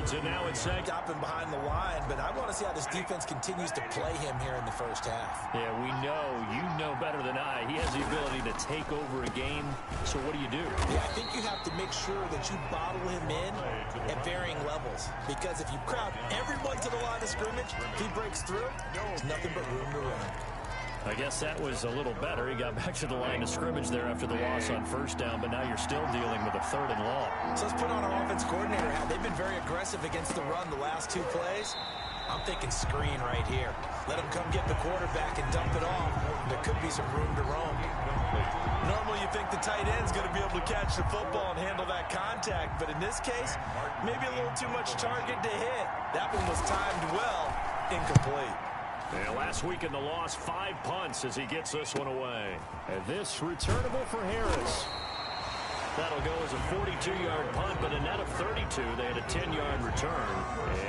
Richardson now at second. Stopping behind the line, but I want to see how this defense continues to play him here in the first half. Yeah, we know. You know better than I. He has the ability to take over a game. So what do you do? Yeah, I think you have to make sure that you bottle him in at varying levels. Because if you crowd everyone to the line of scrimmage, if he breaks through, there's nothing but room to run. I guess that was a little better. He got back to the line of scrimmage there after the loss on first down, but now you're still dealing with a 3rd and long. So let's put on our offense coordinator hat. They've been very aggressive against the run the last 2 plays. I'm thinking screen right here. Let him come get the quarterback and dump it off. There could be some room to roam. Normally you think the tight end's going to be able to catch the football and handle that contact, but in this case, maybe a little too much target to hit. That one was timed well, incomplete. Yeah, last week in the loss, 5 punts as he gets this one away. And this returnable for Harris. That'll go as a 42-yard punt, but a net of 32. They had a 10-yard return.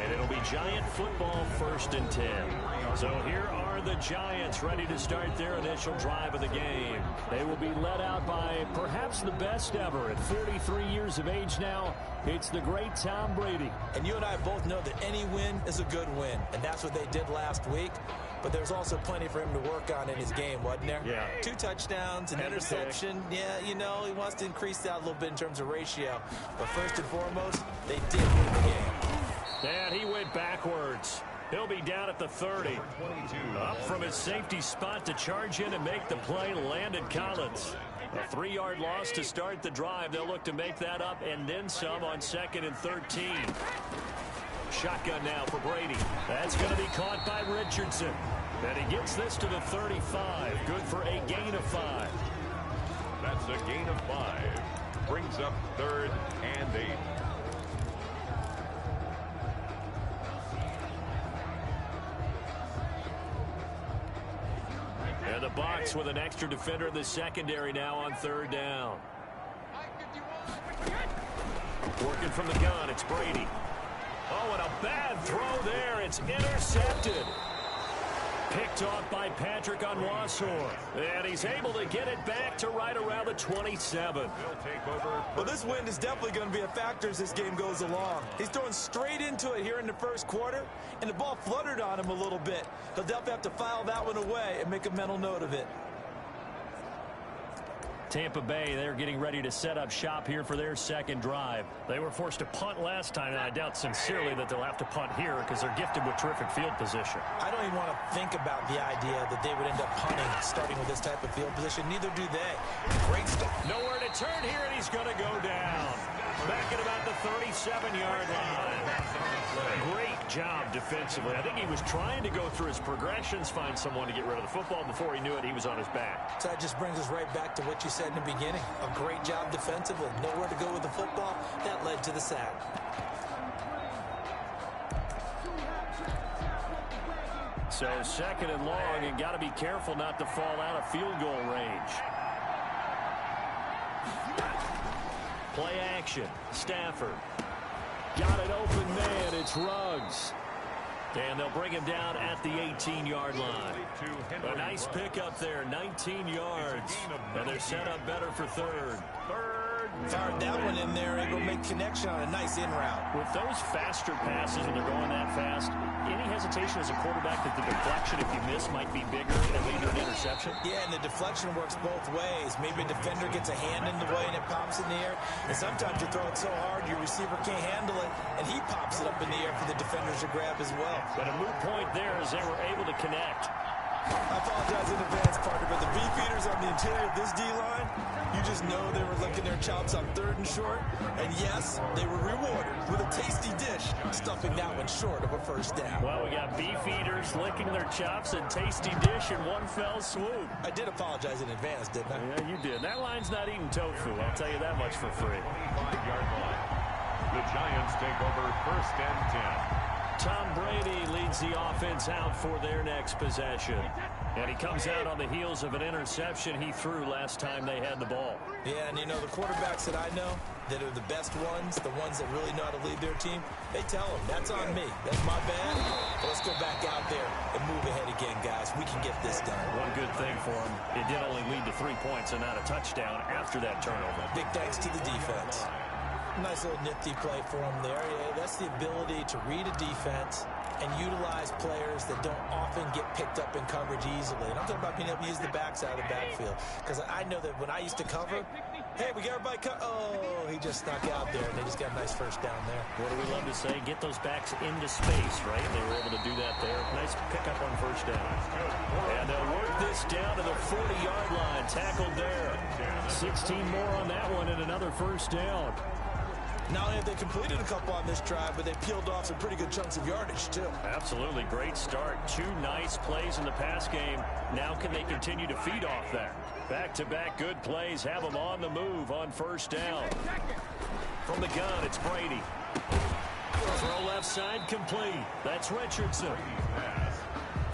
And it'll be Giant football 1st and 10. So here are the Giants ready to start their initial drive of the game. They will be led out by perhaps the best ever at 43 years of age now. It's the great Tom Brady. And you and I both know that any win is a good win, and that's what they did last week. But there's also plenty for him to work on in his game, wasn't there? Yeah. 2 touchdowns, an interception. Yeah, you know, he wants to increase that a little bit in terms of ratio. But first and foremost, they did win the game. And he went backwards. He'll be down at the 30. Up from his safety spot to charge in and make the play, Landon Collins. A 3-yard loss to start the drive. They'll look to make that up and then some on 2nd and 13. Shotgun now for Brady. That's going to be caught by Richardson. And he gets this to the 35. Good for a gain of 5. That's a gain of 5. Brings up 3rd and 8. And the Bucs with an extra defender in the secondary now on 3rd down. Working from the gun, it's Brady. Oh, and a bad throw there. It's intercepted. Picked off by Patrick Onwuasor. And he's able to get it back to right around the 27. Well, this win is definitely going to be a factor as this game goes along. He's throwing straight into it here in the first quarter, and the ball fluttered on him a little bit. He'll definitely have to file that one away and make a mental note of it. Tampa Bay, they're getting ready to set up shop here for their 2nd drive. They were forced to punt last time, and I doubt sincerely that they'll have to punt here because they're gifted with terrific field position. I don't even want to think about the idea that they would end up punting starting with this type of field position. Neither do they. Great stuff. Nowhere to turn here, and he's going to go down. Back at about the 37-yard line. Great job defensively. I think he was trying to go through his progressions, find someone to get rid of the football. Before he knew it, he was on his back. So that just brings us right back to what you said in the beginning. A great job defensively. Nowhere to go with the football. That led to the sack. So 2nd and long, and got to be careful not to fall out of field goal range. Play action. Stafford. Got an open man. It's Ruggs. And they'll bring him down at the 18-yard line. A nice pickup there, 19 yards. And they're set up better for 3rd. Fired that one in there, able to make connection on a nice in route. With those faster passes when they're going that fast, any hesitation as a quarterback that the deflection, if you miss, might be bigger and lead to an interception? Yeah, and the deflection works both ways. Maybe a defender gets a hand in the way and it pops in the air. And sometimes you throw it so hard your receiver can't handle it, and he pops it up in the air for the defenders to grab as well. But a moot point there as they were able to connect. I apologize in advance, partner, but the beefeaters on the interior of this D-line, you just know they were licking their chops on 3rd and short. And yes, they were rewarded with a tasty dish, stuffing that one short of a 1st down. Well, we got beefeaters licking their chops and tasty dish in one fell swoop. I did apologize in advance, didn't I? Yeah, you did. That line's not eating tofu. I'll tell you that much for free. 5-yard line. The Giants take over 1st and 10. Tom Brady leads the offense out for their next possession. And he comes out on the heels of an interception he threw last time they had the ball. Yeah, and you know, the quarterbacks that I know that are the best ones, the ones that really know how to lead their team, they tell them, that's on me. That's my bad. But let's go back out there and move ahead again, guys. We can get this done. One good thing for him, it did only lead to 3 points and not a touchdown after that turnover. Big thanks to the defense. Nice little nifty play for him there. Yeah, that's the ability to read a defense and utilize players that don't often get picked up in coverage easily. And I'm talking about being able to use the backside of the backfield. Because I know that when I used to cover, hey, we got everybody oh, he just snuck out there, and they just got a nice first down there. What do we love to say? Get those backs into space, right? They were able to do that there. Nice pickup on first down. And they'll work this down to the 40-yard line. Tackled there. 16 more on that one and another first down. Not only have they completed a couple on this drive, but they peeled off some pretty good chunks of yardage, too. Absolutely. Great start. 2 nice plays in the pass game. Now can they continue to feed off that? Back-to-back good plays have them on the move on first down. From the gun, it's Brady. Throw left side complete. That's Richardson.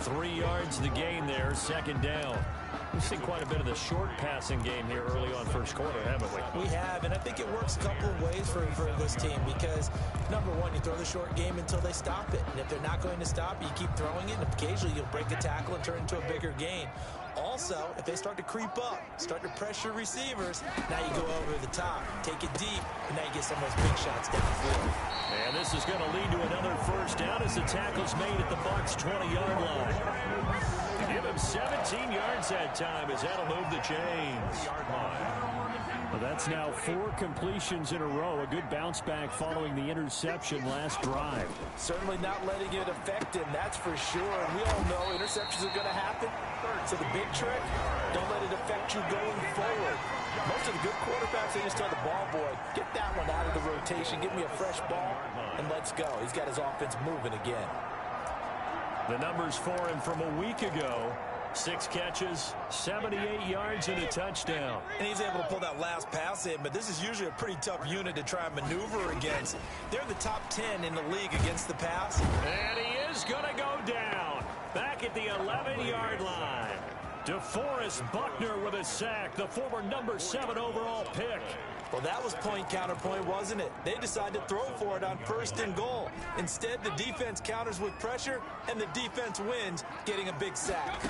3 yards the gain there, second down. We've seen quite a bit of the short passing game here early on first quarter, haven't we? We have, and I think it works a couple of ways for this team because, number one, you throw the short game until they stop it. And if they're not going to stop it, you keep throwing it, and occasionally you'll break a tackle and turn into a bigger gain. Also, if they start to creep up, start to pressure receivers, now you go over the top, take it deep, and now you get some of those big shots downfield. And this is going to lead to another first down as the tackle's made at the Bucs' 20-yard line. Give him 17 yards that time as that'll move the chains. Well, that's now 4 completions in a row. A good bounce back following the interception last drive. Certainly not letting it affect him, that's for sure. And we all know interceptions are going to happen. So the big trick, don't let it affect you going forward. Most of the good quarterbacks, they just tell the ball boy, get that one out of the rotation, give me a fresh ball, and let's go. He's got his offense moving again. The numbers for him from a week ago. 6 catches, 78 yards, and a touchdown. And he's able to pull that last pass in, but this is usually a pretty tough unit to try and maneuver against. They're in the top 10 in the league against the pass. And he is going to go down. Back at the 11-yard line. DeForest Buckner with a sack, the former number 7 overall pick. Well, that was point counterpoint, wasn't it? They decided to throw for it on 1st and goal. Instead, the defense counters with pressure, and the defense wins, getting a big sack.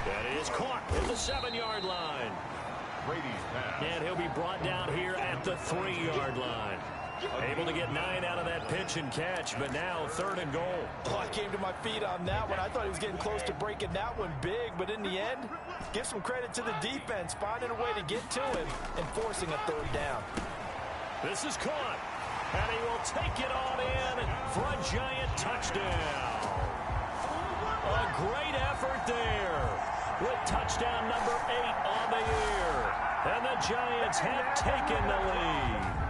That is caught at the 7-yard line. Brady's pass. And he'll be brought down here at the 3-yard line. Able to get 9 out of that pitch and catch, but now 3rd and goal. Oh, I came to my feet on that one. I thought he was getting close to breaking that one big, but in the end, give some credit to the defense, finding a way to get to him and forcing a 3rd down. This is caught, and he will take it on in for a giant touchdown. A great effort there with touchdown number 8 on the year, and the Giants have taken the lead.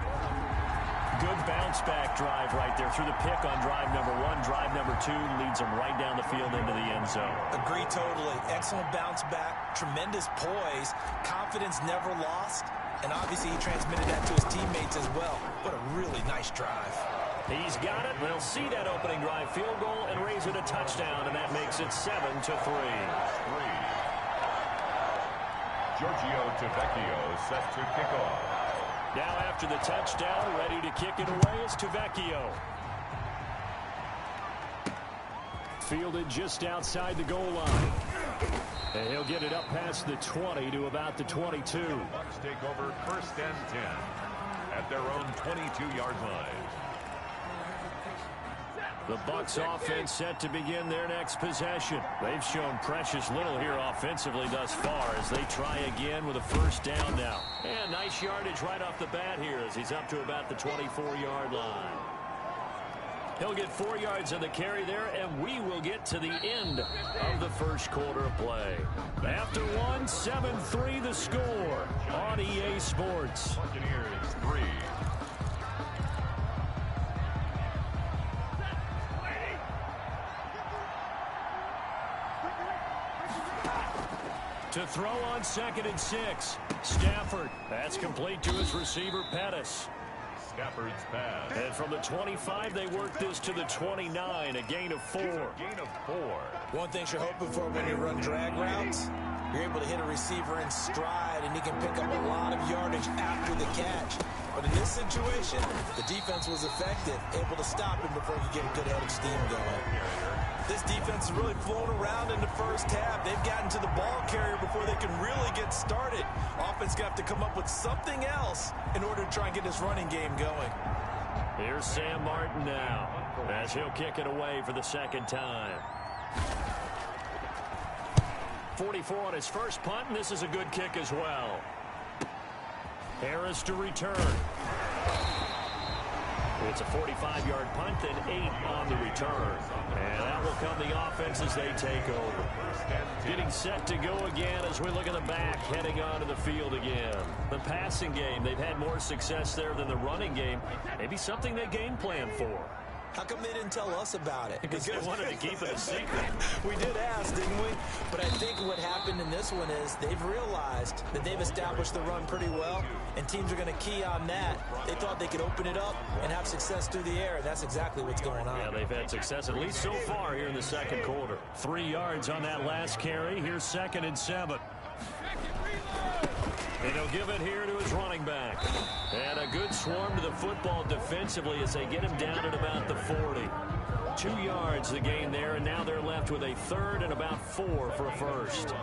Good bounce-back drive right there through the pick on drive number 1. Drive number 2 leads them right down the field into the end zone. Agree totally. Excellent bounce back, tremendous poise, confidence never lost, and obviously he transmitted that to his teammates as well. What a really nice drive. He's got it. They'll see that opening drive field goal and raise it a touchdown, and that makes it 7-3. Giorgio Tavecchio set to kick off. Now after the touchdown, ready to kick it away is Tavecchio. Fielded just outside the goal line. And he'll get it up past the 20 to about the 22. Bucs take over 1st and 10 at their own 22-yard line. The Bucs offense set to begin their next possession. They've shown precious little here offensively thus far as they try again with a 1st down now. And nice yardage right off the bat here as he's up to about the 24-yard line. He'll get 4 yards on the carry there, and we will get to the end of the first quarter of play. After 1, 7-3 the score on EA Sports. Buccaneers 3. To throw on 2nd and 6. Stafford. That's complete to his receiver, Pettis. Stafford's pass. And from the 25, they work this to the 29, a gain of 4. Gain of 4. One thing you're hoping for when you run drag routes, you're able to hit a receiver in stride, and he can pick up a lot of yardage after the catch. But in this situation, the defense was effective, able to stop him before he get a good head of steam going. This defense is really flown around in the first half. They've gotten to the ball carrier before they can really get started. Offense got to come up with something else in order to try and get this running game going. Here's Sam Martin now, as he'll kick it away for the second time. 44 on his first punt, and this is a good kick as well. Harris to return. It's a 45-yard punt and 8 on the return. And that will come the offense as they take over. Getting set to go again as we look at the back, heading onto the field again. The passing game, they've had more success there than the running game. Maybe something they game plan for. How come they didn't tell us about it? Because they wanted to keep it a secret. We did ask, didn't we? But I think what happened in this one is they've realized that they've established the run pretty well, and teams are going to key on that. They thought they could open it up and have success through the air, and that's exactly what's going on. Yeah, they've had success at least so far here in the second quarter. 3 yards on that last carry. Here's 2nd and 7. And he'll give it here to his running back. And a good swarm to the football defensively as they get him down at about the 40. 2 yards the gain there, and now they're left with a 3rd and about 4 for a first.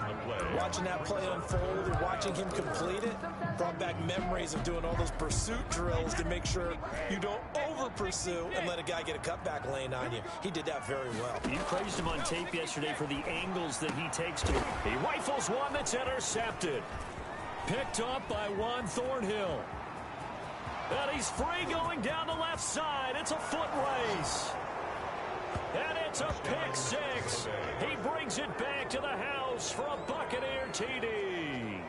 Watching that play unfold and watching him complete it brought back memories of doing all those pursuit drills to make sure you don't over-pursue and let a guy get a cutback lane on you. He did that very well. You praised him on tape yesterday for the angles that he takes to. He rifles one that's intercepted. Picked up by Juan Thornhill. And he's free going down the left side. It's a foot race. And it's a pick 6. He brings it back to the house for a Buccaneer TD.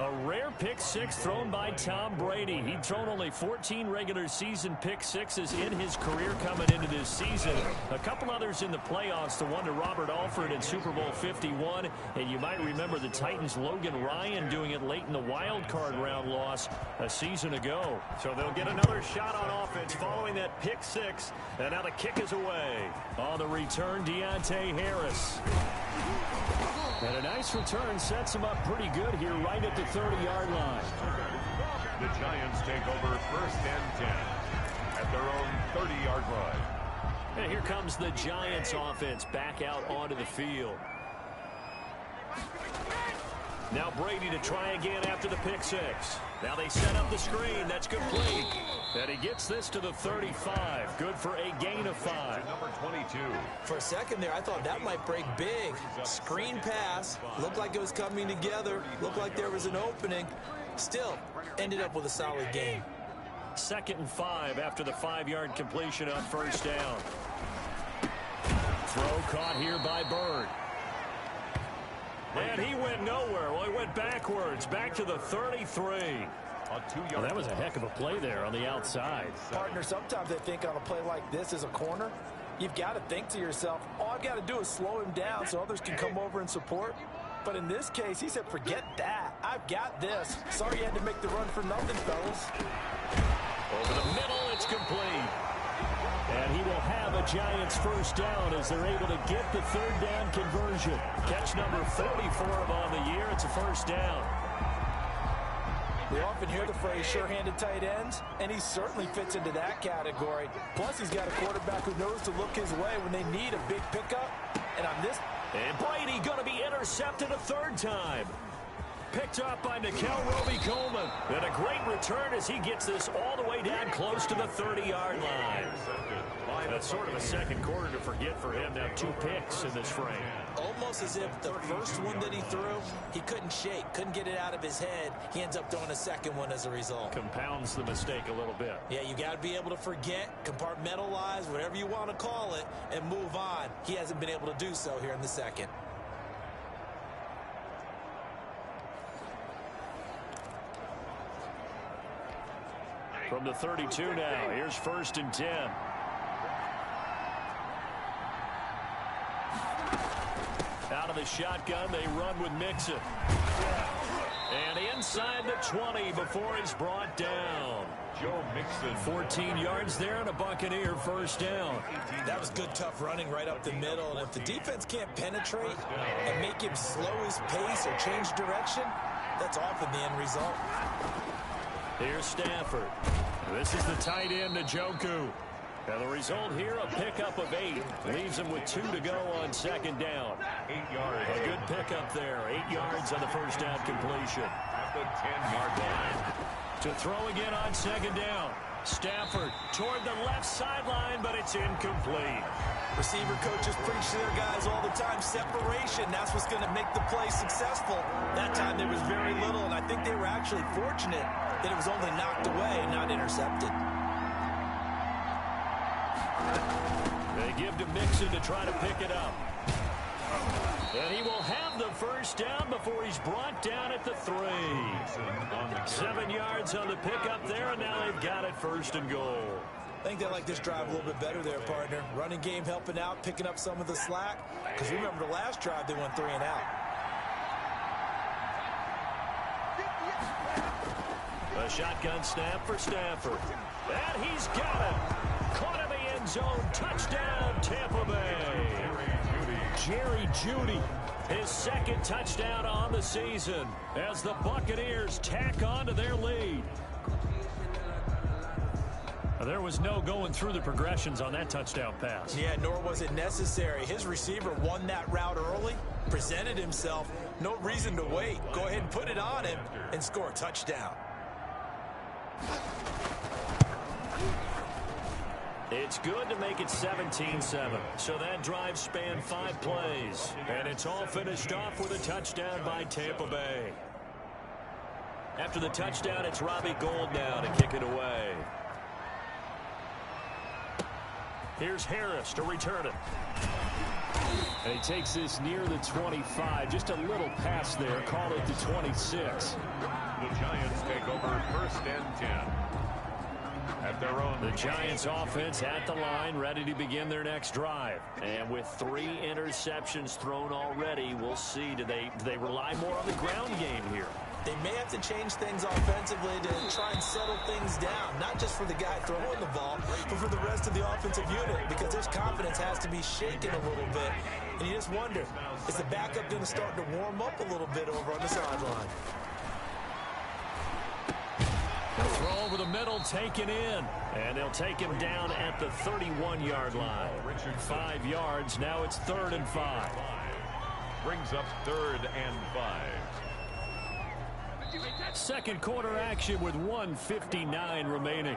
A rare pick 6 thrown by Tom Brady. He'd thrown only 14 regular season pick 6s in his career coming into this season. A couple others in the playoffs, the one to Robert Alford in Super Bowl 51. And you might remember the Titans' Logan Ryan doing it late in the wild card round loss a season ago. So they'll get another shot on offense following that pick 6. And now the kick is away. On the return, Deontay Harris. And a nice return sets him up pretty good here right at the 30-yard line. The Giants take over 1st and 10 at their own 30-yard line. And here comes the Giants offense back out onto the field. Now Brady to try again after the pick 6. Now they set up the screen. That's complete. And he gets this to the 35. Good for a gain of 5. Number 22. For a second there, I thought that might break big. Screen pass. Looked like it was coming together. Looked like there was an opening. Still, ended up with a solid gain. 2nd and 5 after the 5-yard completion on 1st down. Throw caught here by Bird. And he went nowhere. Well, he went backwards. Back to the 33. Well, that was a heck of a play there on the outside. Partner, sometimes I think on a play like this as a corner, you've got to think to yourself, all I've got to do is slow him down so others can come over and support. But in this case, he said, forget that. I've got this. Sorry you had to make the run for nothing, fellas. Over the middle, it's complete. And he will have a Giants 1st down as they're able to get the 3rd down conversion. Catch number 34 on the year. It's a 1st down. We often hear the phrase sure-handed tight ends, and he certainly fits into that category. Plus, he's got a quarterback who knows to look his way when they need a big pickup. And on this... And Brady going to be intercepted a 3rd time. Picked up by Nickel Roby-Coleman. And a great return as he gets this all the way down close to the 30-yard line. That's sort of a second quarter to forget for him. Now 2 picks in this frame. Almost as if the first one that he threw, he couldn't shake, couldn't get it out of his head. He ends up throwing a second one as a result. Compounds the mistake a little bit. Yeah, you got to be able to forget, compartmentalize, whatever you want to call it, and move on. He hasn't been able to do so here in the second. From the 32 now, here's 1st and 10. Out of the shotgun, they run with Mixon. And inside the 20 before he's brought down. Joe Mixon. 14 yards there and a Buccaneer 1st down. That was good, tough running right up the middle. And if the defense can't penetrate and make him slow his pace or change direction, that's often the end result. Here's Stafford. This is the tight end, Njoku. And the result here, a pickup of 8. Leaves him with 2 to go on second down. 8 yards. A good pickup there. 8 yards on the first down completion. At the 10-yard line. To throw again on second down. Stafford toward the left sideline, but it's incomplete. Receiver coaches preach to their guys all the time. Separation, that's what's going to make the play successful. That time there was very little, and I think they were actually fortunate that it was only knocked away and not intercepted. They give to Mixon to try to pick it up. And he will have the first down before he's brought down at the 3. 7 yards on the pickup there, and now they've got it first and goal. I think they like this drive a little bit better there, partner. Running game helping out, picking up some of the slack. Because remember the last drive, they went 3 and out. A shotgun snap for Stafford. And he's got it. Caught in the end zone. Touchdown, Tampa Bay. Jerry Jeudy, his second touchdown on the season as the Buccaneers tack on to their lead. There was no going through the progressions on that touchdown pass. Yeah, nor was it necessary. His receiver won that route early, presented himself. No reason to wait. Go ahead and put it on him and score a touchdown. It's good to make it 17-7. So that drive spanned 5 plays. And it's all finished off with a touchdown by Tampa Bay. After the touchdown, it's Robbie Gould now to kick it away. Here's Harris to return it. And he takes this near the 25. Just a little pass there. Call it the 26. The Giants take over first and 10. At their own. The Giants offense at the line, ready to begin their next drive. And with 3 interceptions thrown already, we'll see. Do they rely more on the ground game here? They may have to change things offensively to try and settle things down, not just for the guy throwing the ball, but for the rest of the offensive unit, because his confidence has to be shaken a little bit. And you just wonder, is the backup going to start to warm up a little bit over on the sideline? The throw over the middle, taken in. And they'll take him down at the 31-yard line. 5 yards, now it's 3rd and 5. Brings up 3rd and 5. Second quarter action with 1:59 remaining.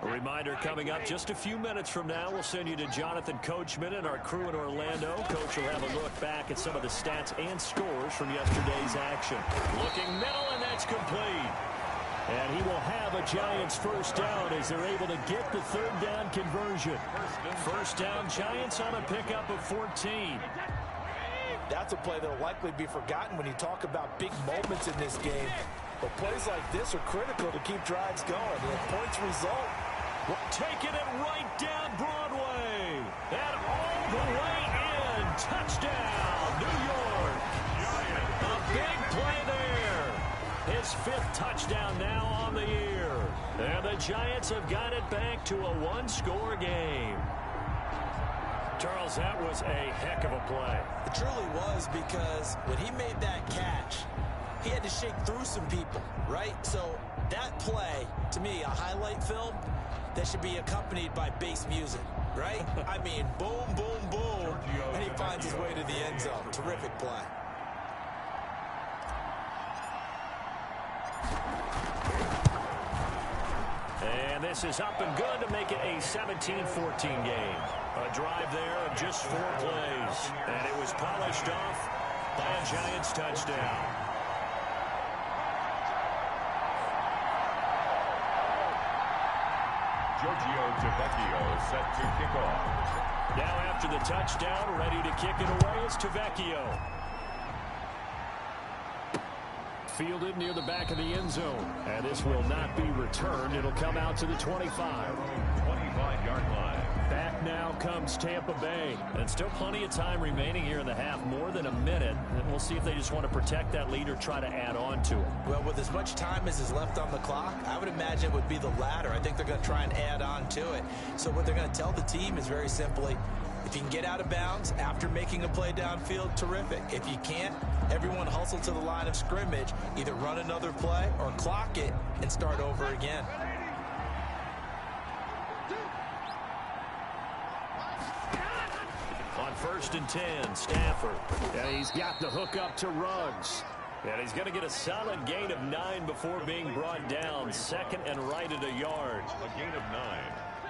A reminder coming up just a few minutes from now. We'll send you to Jonathan Coachman and our crew in Orlando. Coach will have a look back at some of the stats and scores from yesterday's action. Looking middle, and that's complete. And he will have a Giants first down as they're able to get the 3rd down conversion. First down, Giants on a pickup of 14. That's a play that will likely be forgotten when you talk about big moments in this game. But plays like this are critical to keep drives going. And if points result, taking it right down Broadway. And all the way in. Touchdown, New York. A big play there. His 5th touchdown now on the year. And the Giants have got it back to a 1-score game. Charles, that was a heck of a play. It truly was, because when he made that catch, he had to shake through some people, right? So that play, to me, a highlight film that should be accompanied by bass music, right? I mean, boom, boom, boom, and he finds his way to the end zone. Terrific play. And this is up and good to make it a 17-14 game. A drive there of just 4 plays. And it was polished off by a Giants touchdown. Giorgio Tavecchio set to kick off. Now after the touchdown, ready to kick it away is Tavecchio. Fielded near the back of the end zone. And this will not be returned. It'll come out to the 25. 25-yard line. Back now comes Tampa Bay. And still plenty of time remaining here in the half. More than a minute. And we'll see if they just want to protect that lead or try to add on to it. Well, with as much time as is left on the clock, I would imagine it would be the latter. I think they're going to try and add on to it. So what they're going to tell the team is very simply, If you can get out of bounds after making a play downfield, terrific. If you can't, everyone hustle to the line of scrimmage, either run another play or clock it and start over again. On 1st and 10, Stafford. And he's got the hook up to Ruggs. And he's going to get a solid gain of 9 before being brought down. Second and right at a yard. A gain of 9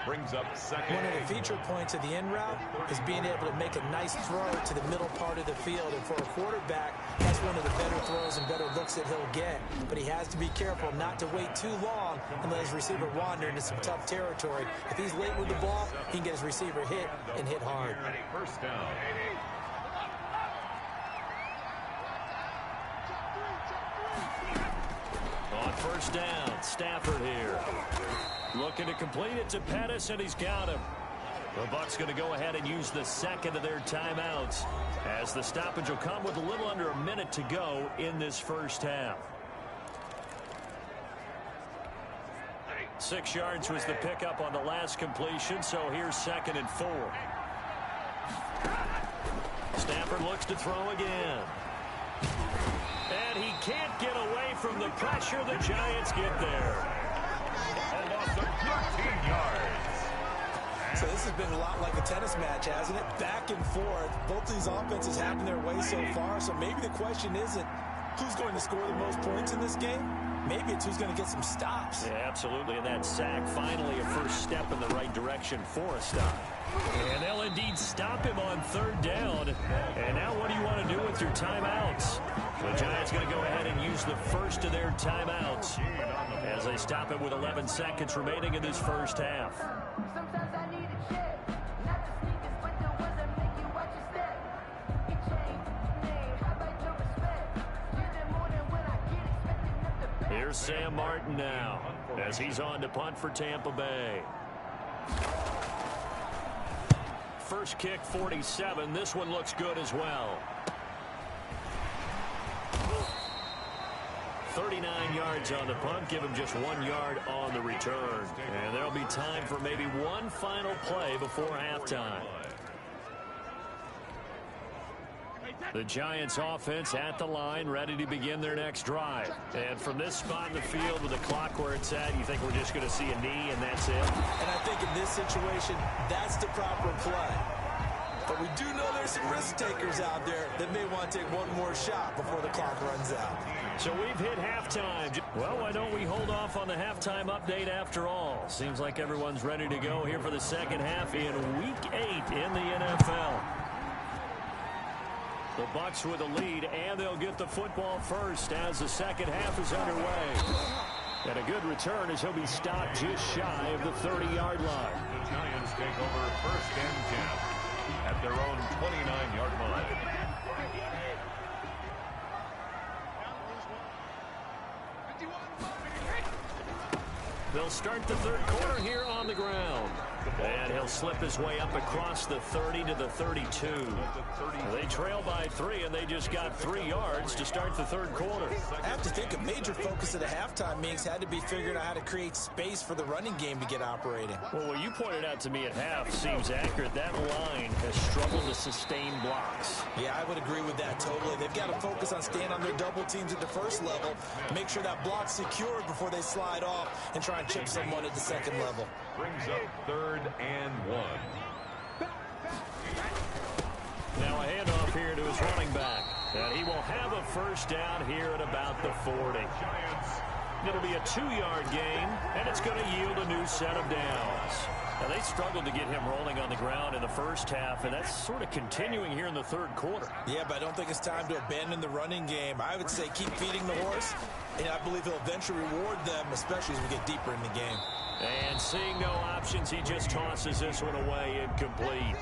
brings up second. One of the feature points of the in route is being able to make a nice throw to the middle part of the field. And for a quarterback, that's one of the better throws and better looks that he'll get. But he has to be careful not to wait too long and let his receiver wander into some tough territory. If he's late with the ball, he can get his receiver hit and hit hard. First down. On 1st down, Stafford here. Looking to complete it to Pettis, and he's got him. The Bucs going to go ahead and use the second of their timeouts, as the stoppage will come with a little under a minute to go in this first half. 6 yards was the pickup on the last completion, so here's 2nd and 4. Stafford looks to throw again. And he can't get away from the pressure. The Giants get there. A loss of 13 yards. So this has been a lot like a tennis match, hasn't it? Back and forth. Both these offenses having their way so far. So maybe the question isn't who's going to score the most points in this game. Maybe it's who's going to get some stops. Yeah, absolutely. And that sack, finally a first step in the right direction for a stop. And they'll indeed stop him on 3rd down. And now what do you want to do with your timeouts? The Giants going to go ahead and use the first of their timeouts as they stop it with 11 seconds remaining in this first half. Here's Sam Martin now as he's on to punt for Tampa Bay. First kick, 47. This one looks good as well. 39 yards on the punt. Give him just 1 yard on the return. And there'll be time for maybe one final play before halftime. The Giants offense at the line, ready to begin their next drive. And from this spot in the field with the clock where it's at, you think we're just going to see a knee and that's it? And I think in this situation, that's the proper play. But we do know there's some risk takers out there that may want to take one more shot before the clock runs out. So we've hit halftime. Well, why don't we hold off on the halftime update after all? Seems like everyone's ready to go here for the second half in Week 8 in the NFL. The Bucs with a lead, and they'll get the football first as the second half is underway. And a good return as he'll be stopped just shy of the 30-yard line. The Giants take over 1st and 10 at their own 29-yard line. They'll start the third quarter here on the ground. And he'll slip his way up across the 30 to the 32. They trail by 3, and they just got 3 yards to start the third quarter. I have to think a major focus of the halftime meetings had to be figuring out how to create space for the running game to get operating. Well, what you pointed out to me at half seems accurate. That line has struggled to sustain blocks. Yeah, I would agree with that totally. They've got to focus on staying on their double teams at the first level, make sure that block's secured before they slide off and try and chip someone at the second level. Brings up 3rd and 1. Now a handoff here to his running back. And he will have a first down here at about the 40. It'll be a 2-yard gain, and it's going to yield a new set of downs. Now, they struggled to get him rolling on the ground in the first half, and that's sort of continuing here in the third quarter. Yeah, but I don't think it's time to abandon the running game. I would say keep feeding the horse, and I believe he'll eventually reward them, especially as we get deeper in the game. And seeing no options, he just tosses this one away incomplete.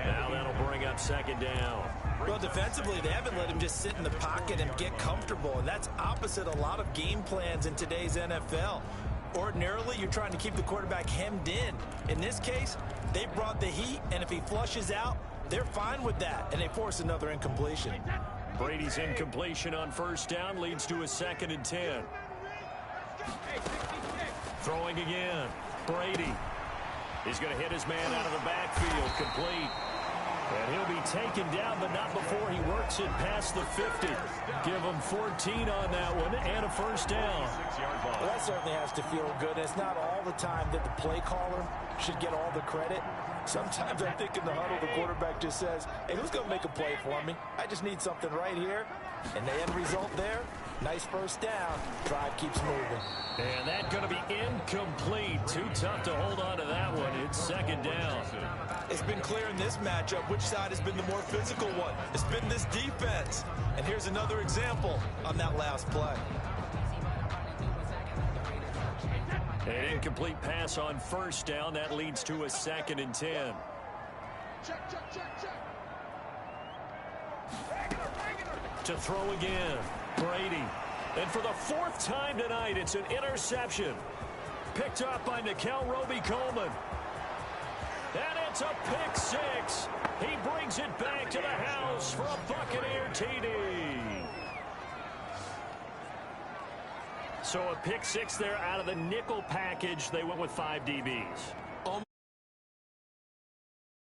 Now that'll bring up 2nd down. Well, defensively, they haven't let him just sit in the pocket and get comfortable, and that's opposite a lot of game plans in today's NFL. Ordinarily, you're trying to keep the quarterback hemmed in. In this case, they brought the heat, and if he flushes out, they're fine with that, and they force another incompletion. Brady's incompletion on 1st down leads to a 2nd and 10. Throwing again. Brady. He's going to hit his man out of the backfield. Complete. And he'll be taken down, but not before he works it past the 50. Give him 14 on that one and a first down. Well, that certainly has to feel good. It's not all the time that the play caller should get all the credit. Sometimes I think in the huddle, the quarterback just says, hey, who's going to make a play for me? I just need something right here. And the end result there, nice first down. Drive keeps moving. And that's going to be incomplete. Too tough to hold on to that one. It's second down. It's been clear in this matchup which side has been the more physical one. It's been this defense. And here's another example on that last play. An incomplete pass on first down. That leads to a 2nd and 10. To throw again. Brady. And for the 4th time tonight, it's an interception. Picked up by Nikel Roby-Coleman. And it's a pick 6. He brings it back to the house for a Buccaneer TD. So a pick 6 there out of the nickel package. They went with 5 DBs.